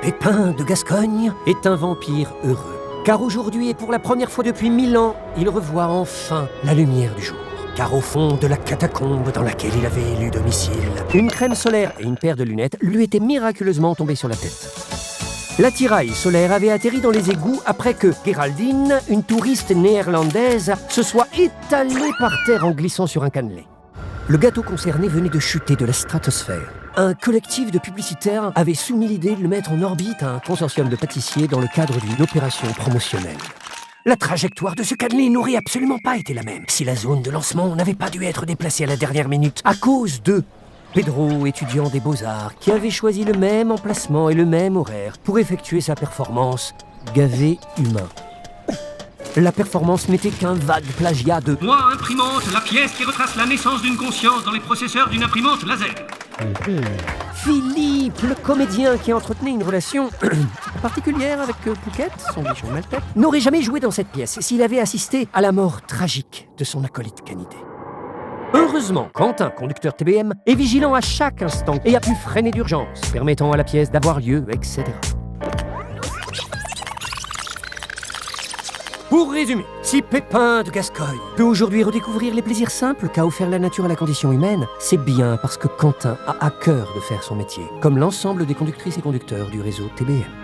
Pépin de Gascogne est un vampire heureux. Car aujourd'hui, et pour la première fois depuis 1000 ans, il revoit enfin la lumière du jour. Car au fond de la catacombe dans laquelle il avait élu domicile, une crème solaire et une paire de lunettes lui étaient miraculeusement tombées sur la tête. L'attirail solaire avait atterri dans les égouts après que Géraldine, une touriste néerlandaise, se soit étalée par terre en glissant sur un cannelé. Le gâteau concerné venait de chuter de la stratosphère. Un collectif de publicitaires avait soumis l'idée de le mettre en orbite à un consortium de pâtissiers dans le cadre d'une opération promotionnelle. La trajectoire de ce cannelé n'aurait absolument pas été la même si la zone de lancement n'avait pas dû être déplacée à la dernière minute à cause de Pedro, étudiant des Beaux-Arts, qui avait choisi le même emplacement et le même horaire pour effectuer sa performance gavé humain. La performance n'était qu'un vague plagiat de Moi, imprimante, la pièce qui retrace la naissance d'une conscience dans les processeurs d'une imprimante laser. Philippe, le comédien qui entretenait une relation particulière avec Pouquette, son bichon maltais, n'aurait jamais joué dans cette pièce s'il avait assisté à la mort tragique de son acolyte canidé. Heureusement, Quentin, conducteur TBM, est vigilant à chaque instant et a pu freiner d'urgence, permettant à la pièce d'avoir lieu, etc. Pour résumer, si Pépin de Gascogne peut aujourd'hui redécouvrir les plaisirs simples qu'a offert la nature à la condition humaine, c'est bien parce que Quentin a à cœur de faire son métier, comme l'ensemble des conductrices et conducteurs du réseau TBM.